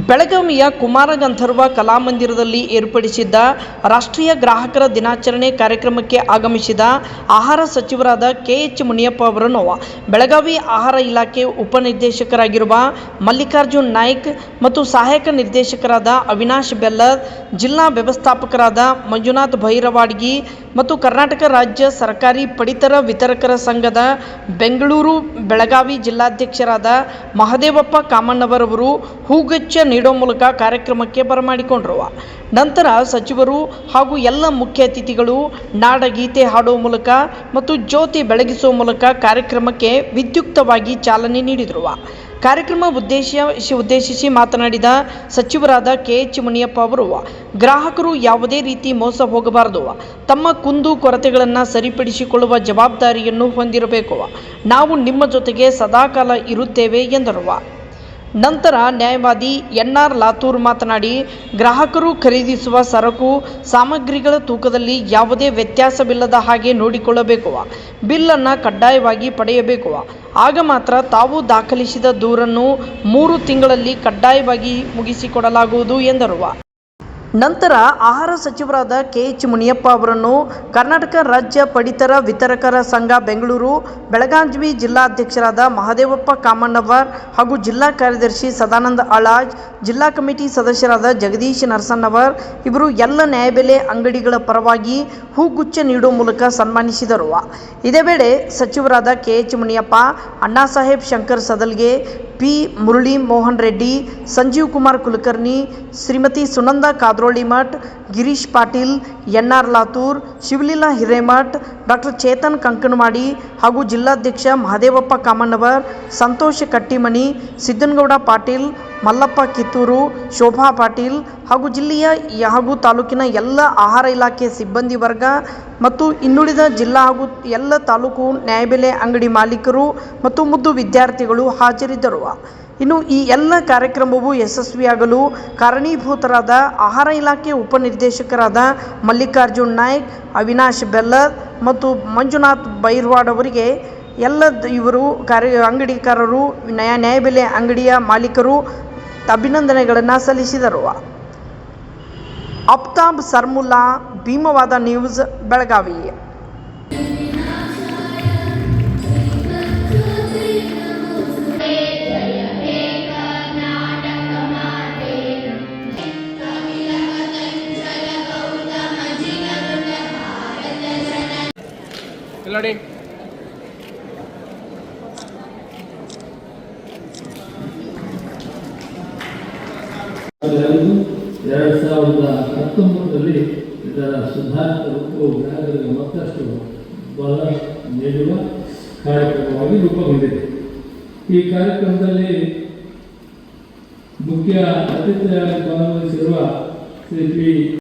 ಬೆಳಗಾವಿಯ ಕುಮಾರ ಗಂಧರ್ವ ಕಲಾಮಂದಿರದಲ್ಲಿ ಏರ್ಪಡಿಸಿದ್ದ ರಾಷ್ಟ್ರೀಯ ಗ್ರಾಹಕರ ದಿನಾಚರಣೆ ಕಾರ್ಯಕ್ರಮಕ್ಕೆ ಆಗಮಿಸಿದ ಆಹಾರ ಸಚಿವರಾದ ಕೆ.ಎಚ್. ಮುನಿಯಪ್ಪ ಅವರನ್ನು ಬೆಳಗಾವಿ ಆಹಾರ ಇಲಾಖೆ ಉಪನಿರ್ದೇಶಕರಾಗಿರುವ ಮಲ್ಲಿಕಾರ್ಜುನ್ ನಾಯ್ಕ್ ಮತ್ತು ಸಹಾಯಕ ನಿರ್ದೇಶಕರಾದ ಅವಿನಾಶ್ ಬೆಲ್ಲದ್, ಜಿಲ್ಲಾ ವ್ಯವಸ್ಥಾಪಕರಾದ ಮಂಜುನಾಥ್ ಭೈರವಾಡ್ಗಿ ಮತ್ತು ಕರ್ನಾಟಕ ರಾಜ್ಯ ಸರ್ಕಾರಿ ಪಡಿತರ ವಿತರಕರ ಸಂಘದ ಬೆಂಗಳೂರು ಬೆಳಗಾವಿ ಜಿಲ್ಲಾಧ್ಯಕ್ಷರಾದ ಮಹದೇವಪ್ಪ ಕಾಮಣ್ಣವರವರು ಹೂಗುಚ್ಛ ನೀಡೋ ಮೂಲಕ ಕಾರ್ಯಕ್ರಮಕ್ಕೆ ಬರಮಾಡಿಕೊಂಡರು. ನಂತರ ಸಚಿವರು ಹಾಗೂ ಎಲ್ಲ ಮುಖ್ಯ ಅತಿಥಿಗಳು ನಾಡಗೀತೆ ಹಾಡುವ ಮೂಲಕ ಮತ್ತು ಜ್ಯೋತಿ ಬೆಳಗಿಸುವ ಮೂಲಕ ಕಾರ್ಯಕ್ರಮಕ್ಕೆ ವಿದ್ಯುಕ್ತವಾಗಿ ಚಾಲನೆ ನೀಡಿದರು. ಕಾರ್ಯಕ್ರಮ ಉದ್ದೇಶಿಸಿ ಮಾತನಾಡಿದ ಸಚಿವರಾದ ಕೆ.ಎಚ್. ಮುನಿಯಪ್ಪ ಅವರು, ಗ್ರಾಹಕರು ಯಾವುದೇ ರೀತಿ ಮೋಸ ಹೋಗಬಾರದು, ತಮ್ಮ ಕುಂದು ಕೊರತೆಗಳನ್ನು ಸರಿಪಡಿಸಿಕೊಳ್ಳುವ ಜವಾಬ್ದಾರಿಯನ್ನು ಹೊಂದಿರಬೇಕು. ನಾವು ನಿಮ್ಮ ಜೊತೆಗೆ ಸದಾಕಾಲ ಇರುತ್ತೇವೆ ಎಂದರು. ನಂತರ ನ್ಯಾಯವಾದಿ ಎನ್.ಆರ್. ಲಾತೂರ್ ಮಾತನಾಡಿ, ಗ್ರಾಹಕರು ಖರೀದಿಸುವ ಸರಕು ಸಾಮಗ್ರಿಗಳ ತೂಕದಲ್ಲಿ ಯಾವುದೇ ವ್ಯತ್ಯಾಸವಿಲ್ಲದ ಹಾಗೆ ನೋಡಿಕೊಳ್ಳಬೇಕು. ಬಿಲ್ಲನ್ನು ಕಡ್ಡಾಯವಾಗಿ ಪಡೆಯಬೇಕು. ಆಗ ಮಾತ್ರ ತಾವು ದಾಖಲಿಸಿದ ದೂರನ್ನು 3 ತಿಂಗಳಲ್ಲಿ ಕಡ್ಡಾಯವಾಗಿ ಮುಗಿಸಿಕೊಡಲಾಗುವುದು ಎಂದರು. ನಂತರ ಆಹಾರ ಸಚಿವರಾದ ಕೆ.ಎಚ್. ಮುನಿಯಪ್ಪ ಅವರನ್ನು ಕರ್ನಾಟಕ ರಾಜ್ಯ ಪಡಿತರ ವಿತರಕರ ಸಂಘ ಬೆಂಗಳೂರು ಬೆಳಗಾವಿ ಜಿಲ್ಲಾಧ್ಯಕ್ಷರಾದ ಮಹದೇವಪ್ಪ ಕಾಮಣ್ಣವರ್ ಹಾಗೂ ಜಿಲ್ಲಾ ಕಾರ್ಯದರ್ಶಿ ಸದಾನಂದ ಅಳಾಜ್, ಜಿಲ್ಲಾ ಕಮಿಟಿ ಸದಸ್ಯರಾದ ಜಗದೀಶ್ ನರಸನ್ನವರ್ ಇವರು ಎಲ್ಲ ನ್ಯಾಯಬೆಲೆ ಅಂಗಡಿಗಳ ಪರವಾಗಿ ಹೂಗುಚ್ಛ ನೀಡುವ ಮೂಲಕ ಸನ್ಮಾನಿಸಿದರು. ಇದೇ ವೇಳೆ ಸಚಿವರಾದ K H. Muniyappa, Annasaheb Shankar Sadalge, P. Murali Mohan Reddy, Sanjeev Kumar Kulkarni, Shrimati Sunanda Kadrolimath, Girish Patil, N R. Latur, Shivaleela Hiremath, doctor Chetan Kankanawadi ಹಾಗೂ ಜಿಲ್ಲಾಧ್ಯಕ್ಷ ಮಹದೇವಪ್ಪ ಕಾಮಣ್ಣವರ್, ಸಂತೋಷ್ ಕಟ್ಟಿಮನಿ, ಸಿದ್ದನಗೌಡ ಪಾಟೀಲ್, ಮಲ್ಲಪ್ಪ ಕಿತ್ತೂರು, ಶೋಭಾ ಪಾಟೀಲ್ ಹಾಗೂ ಜಿಲ್ಲೆಯ ಹಾಗೂ ತಾಲೂಕಿನ ಎಲ್ಲ ಆಹಾರ ಇಲಾಖೆ ಸಿಬ್ಬಂದಿ ವರ್ಗ ಮತ್ತು ಇನ್ನುಳಿದ ಜಿಲ್ಲಾ ಹಾಗೂ ಎಲ್ಲ ತಾಲೂಕು ನ್ಯಾಯಬೆಲೆ ಅಂಗಡಿ ಮಾಲೀಕರು ಮತ್ತು ಮುದ್ದು ವಿದ್ಯಾರ್ಥಿಗಳು ಹಾಜರಿದ್ದರು. ಇನ್ನು ಈ ಎಲ್ಲ ಕಾರ್ಯಕ್ರಮವು ಯಶಸ್ವಿಯಾಗಲು ಕಾರಣೀಭೂತರಾದ ಆಹಾರ ಇಲಾಖೆ ಉಪನಿರ್ದೇಶಕರಾದ ಮಲ್ಲಿಕಾರ್ಜುನ್ ನಾಯ್ಕ್, ಅವಿನಾಶ್ ಬೆಲ್ಲದ್ ಮತ್ತು ಮಂಜುನಾಥ್ ಬೈರ್ವಾಡ್ ಅವರಿಗೆ ಎಲ್ಲ ಇವರು ಅಂಗಡಿಕಾರರು, ನ್ಯಾಯಬೆಲೆ ಅಂಗಡಿಯ ಮಾಲೀಕರು ಅಭಿನಂದನೆಗಳನ್ನು ಸಲ್ಲಿಸಿದರು. ಅಫ್ತಾಬ್ ಸರ್ಮುಲ್ಲಾ, ಭೀಮವಾದ ನ್ಯೂಸ್, ಬೆಳಗಾವಿ. ಎಲ್ಲಡಿ ಅದರಲ್ಲಿ 2019ರಲ್ಲಿ ಇದರ ಸುಧಾರಿತ ರೂಪವು ಗ್ರಾಹಕರಿಗೆ ಮತ್ತಷ್ಟು ಬಲ ನೀಡುವ ಕಾರ್ಯಕ್ರಮವಾಗಿ ರೂಪುಗೊಂಡಿದೆ. ಈ ಕಾರ್ಯಕ್ರಮದಲ್ಲಿ ಮುಖ್ಯ ಅತಿಥಿಯಾಗಿ ಭಾಗವಹಿಸಿರುವ ಶ್ರೀ ಪಿ.